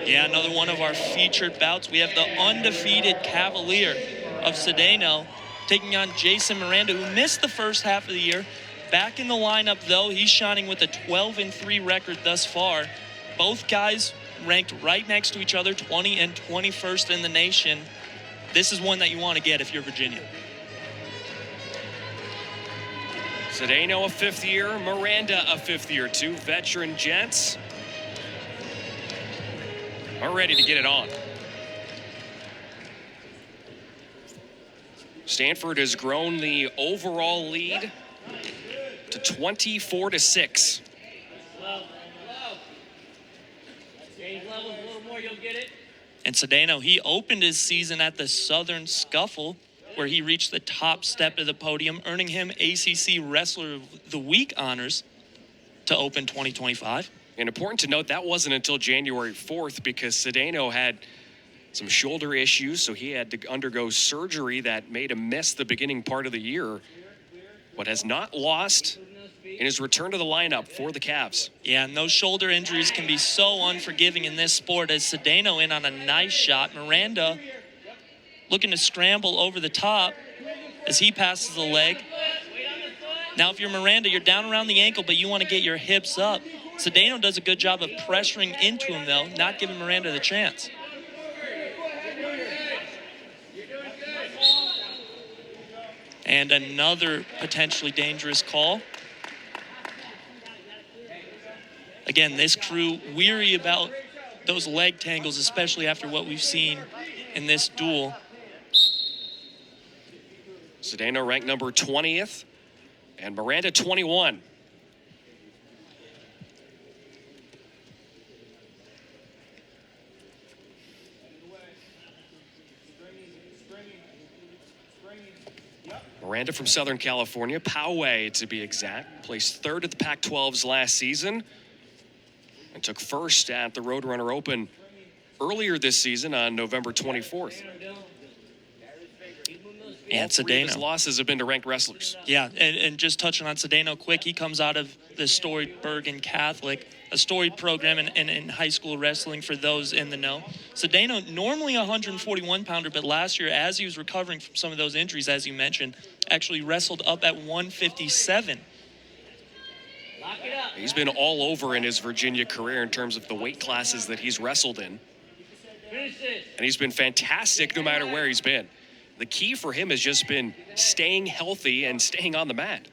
Yeah, another one of our featured bouts. We have the undefeated Cavalier of Cedeno taking on Jason Miranda, who missed the first half of the year. Back in the lineup, though, he's shining with a 12-3 record thus far. Both guys ranked right next to each other, 20 and 21st in the nation. This is one that you want to get if you're Virginia. Cedeno a fifth year, Miranda a fifth year. Two veteran Jets are ready to get it on. Stanford has grown the overall lead to 24-6. And Cedeno, he opened his season at the Southern Scuffle, where he reached the top step of the podium, earning him ACC Wrestler of the Week honors to open 2025. And important to note, that wasn't until January 4th because Cedeno had some shoulder issues, so he had to undergo surgery that made him miss the beginning part of the year, but has not lost in his return to the lineup for the Cavs. Yeah, and those shoulder injuries can be so unforgiving in this sport. As Cedeno in on a nice shot, Miranda looking to scramble over the top as he passes the leg. Now, if you're Miranda, you're down around the ankle, but you want to get your hips up. Cedeno does a good job of pressuring into him, though, not giving Miranda the chance. And another potentially dangerous call. Again, this crew weary about those leg tangles, especially after what we've seen in this duel. Cedeno ranked number 20th, and Miranda 21. Miranda from Southern California, Poway to be exact, placed third at the Pac-12's last season and took first at the Roadrunner Open earlier this season on November 24th. And All three of Cedeno. his losses have been to ranked wrestlers. Yeah, and just touching on Cedeno quick, he comes out of the storied Bergen Catholic, a storied program in high school wrestling for those in the know. Cedeno, normally a 141-pounder, but last year, as he was recovering from some of those injuries, as you mentioned, actually wrestled up at 157. He's been all over in his Virginia career in terms of the weight classes that he's wrestled in. And he's been fantastic no matter where he's been. The key for him has just been staying healthy and staying on the mat.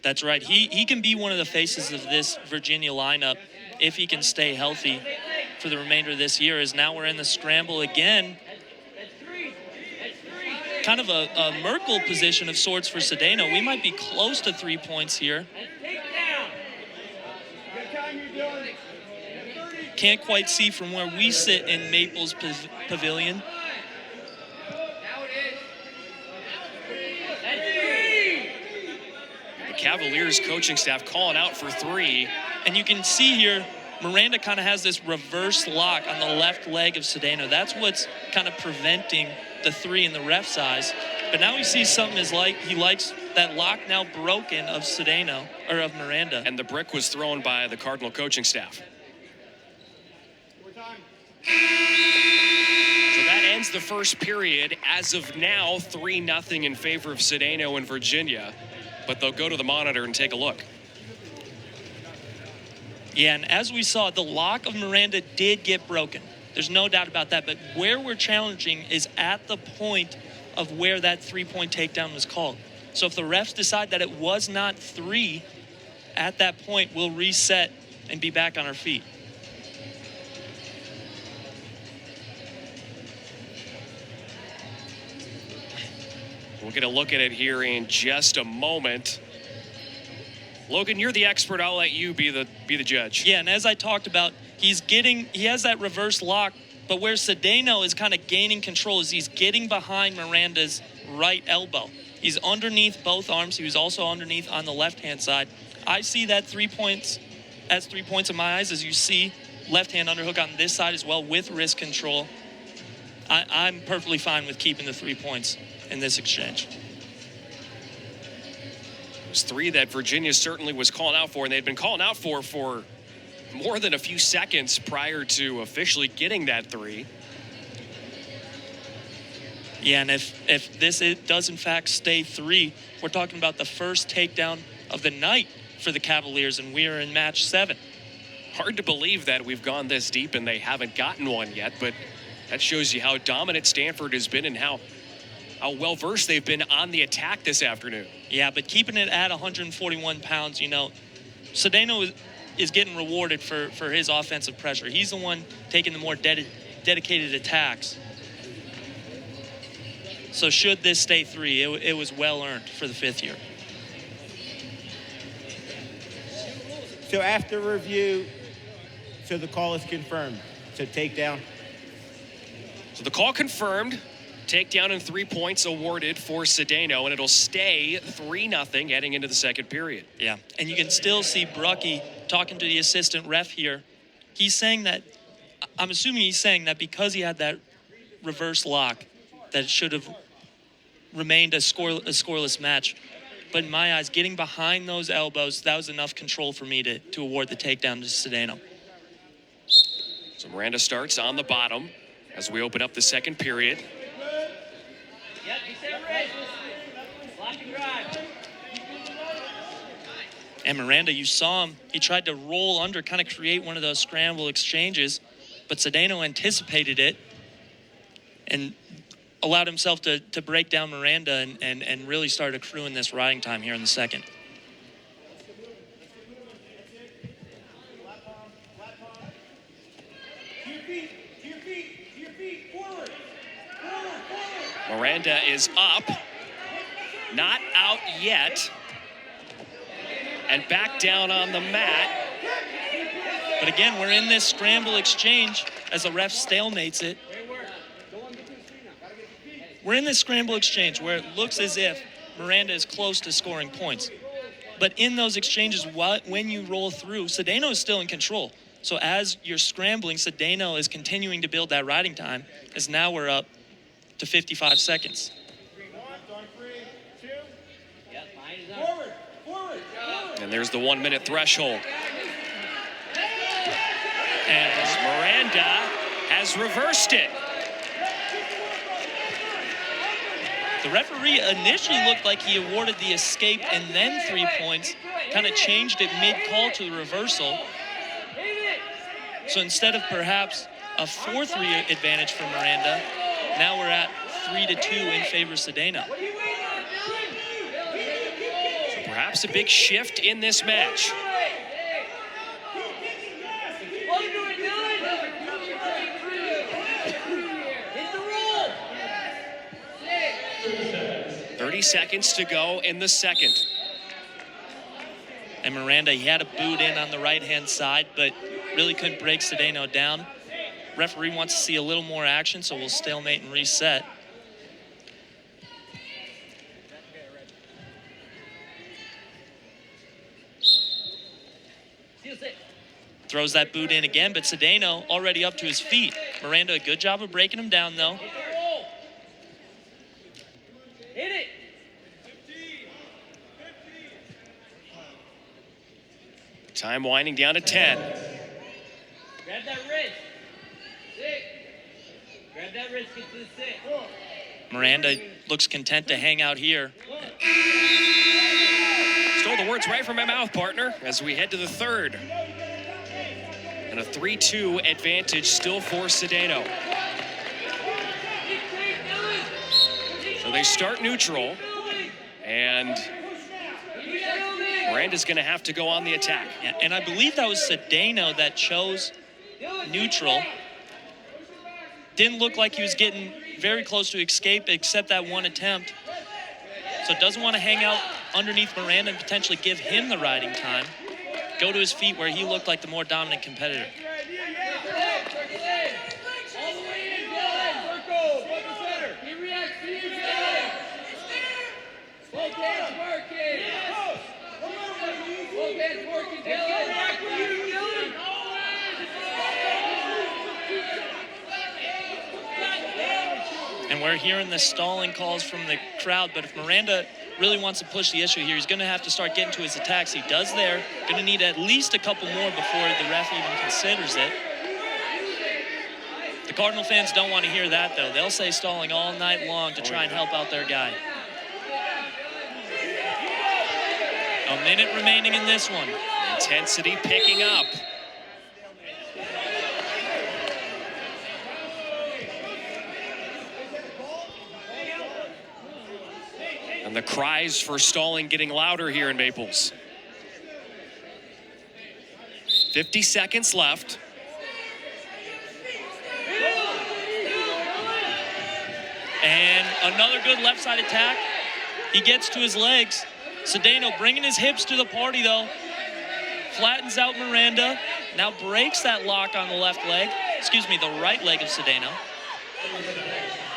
That's right. He can be one of the faces of this Virginia lineup if he can stay healthy for the remainder of this year, as now we're in the scramble again. Kind of a Merkel position of sorts for Cedeno. We might be close to 3 points here. Can't quite see from where we sit in Maples Pavilion. The Cavaliers coaching staff calling out for three. And you can see here, Miranda kind of has this reverse lock on the left leg of Cedeno. That's what's kind of preventing the three in the ref's eyes. But now he sees something he likes that lock now broken of Cedeno, or of Miranda. And the brick was thrown by the Cardinal coaching staff. So that ends the first period. As of now, 3-0 in favor of Cedeno and Virginia. But they'll go to the monitor and take a look. Yeah, and as we saw, the lock of Miranda did get broken. There's no doubt about that. But where we're challenging is at the point of where that three-point takedown was called. So if the refs decide that it was not three, at that point, we'll reset and be back on our feet. We'll get a look at it here in just a moment. Logan, you're the expert. I'll let you be the judge. Yeah, and as I talked about, he has that reverse lock, but where Cedeno is kind of gaining control is he's getting behind Miranda's right elbow. He's underneath both arms. He was also underneath on the left-hand side. I see that 3 points as 3 points in my eyes, as you see left-hand underhook on this side as well with wrist control. I'm perfectly fine with keeping the 3 points in this exchange. It was three that Virginia certainly was calling out for, and they'd been calling out for more than a few seconds prior to officially getting that 3. Yeah, and if it does in fact stay 3, we're talking about the first takedown of the night for the Cavaliers, and we are in match 7. Hard to believe that we've gone this deep and they haven't gotten one yet, but that shows you how dominant Stanford has been and how well-versed they've been on the attack this afternoon. Yeah, but keeping it at 141 pounds, Cedeno is getting rewarded for his offensive pressure. He's the one taking the more dedicated attacks. So should this stay 3, it was well-earned for the 5th year. So after review, so the call is confirmed. So takedown. So the call confirmed. Takedown and 3 points awarded for Cedeno, and it'll stay 3-0 heading into the second period. Yeah, and you can still see Brucky talking to the assistant ref here. He's saying that, I'm assuming he's saying that because he had that reverse lock, that it should have remained a scoreless match. But in my eyes, getting behind those elbows, that was enough control for me to award the takedown to Cedeno. So Miranda starts on the bottom as we open up the second period. And Miranda, you saw him. He tried to roll under, kind of create one of those scramble exchanges, but Cedeno anticipated it and allowed himself to break down Miranda and really start accruing this riding time here in the second. Miranda is up, not out yet, and back down on the mat. But again, we're in this scramble exchange as the ref stalemates it. We're in this scramble exchange where it looks as if Miranda is close to scoring points. But in those exchanges, when you roll through, Cedeno is still in control. So as you're scrambling, Cedeno is continuing to build that riding time, as now we're up to 55 seconds. And there's the 1 minute threshold. And Miranda has reversed it. The referee initially looked like he awarded the escape and then 3 points, kind of changed it mid-call to the reversal. So instead of perhaps a 4-3 advantage for Miranda, now we're at 3-2 in favor of Cedeno. So perhaps a big shift in this match. Seconds to go in the second. And Miranda, he had a boot in on the right-hand side, but really couldn't break Cedeno down. Referee wants to see a little more action, so we'll stalemate and reset. Throws that boot in again, but Cedeno already up to his feet. Miranda, a good job of breaking him down, though. Hit it. Time winding down to 10. Grab that wrist. Six. Grab that wrist, get to the 6. Miranda looks content to hang out here. Stole the words right from my mouth, partner, as we head to the third. And a 3-2 advantage still for Cedeno. So they start neutral, and Miranda's going to have to go on the attack. Yeah, and I believe that was Cedeno that chose neutral. Didn't look like he was getting very close to escape except that one attempt. So doesn't want to hang out underneath Miranda and potentially give him the riding time. Go to his feet where he looked like the more dominant competitor. And we're hearing the stalling calls from the crowd, but if Miranda really wants to push the issue here. He's going to have to start getting to his attacks. He does there. Going to need at least a couple more before the ref even considers it. The Cardinal fans don't want to hear that, though. They'll say stalling all night long to try and help out their guy. A minute remaining in this one. Intensity picking up. And the cries for stalling getting louder here in Maples. 50 seconds left. And another good left side attack. He gets to his legs. Cedeno bringing his hips to the party, though. Flattens out Miranda. Now breaks that lock on the left leg. Excuse me, the right leg of Cedeno.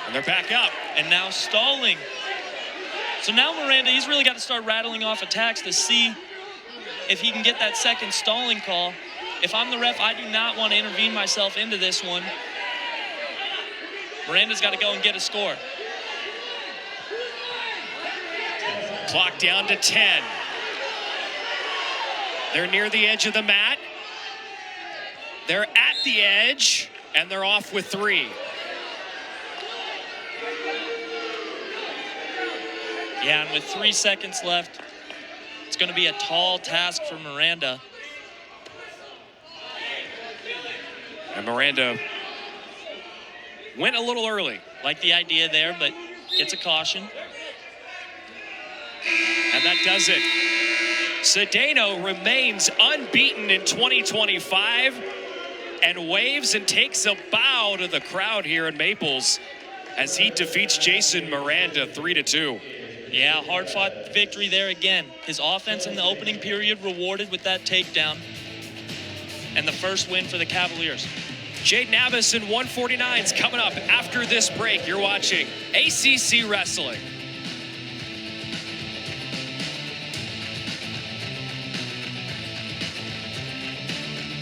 And they're back up. And now stalling. So now Miranda, he's really got to start rattling off attacks to see if he can get that second stalling call. If I'm the ref, I do not want to intervene myself into this one. Miranda's got to go and get a score. Clock down to 10. They're near the edge of the mat. They're at the edge, and they're off with 3. Yeah, and with 3 seconds left, it's going to be a tall task for Miranda. And Miranda went a little early. Like the idea there, but gets a caution. And that does it. Cedeno remains unbeaten in 2025 and waves and takes a bow to the crowd here in Maples as he defeats Jason Miranda 3-2. Yeah, hard-fought victory there again. His offense in the opening period rewarded with that takedown. And the first win for the Cavaliers. Jade Navas in 149's coming up after this break. You're watching ACC Wrestling.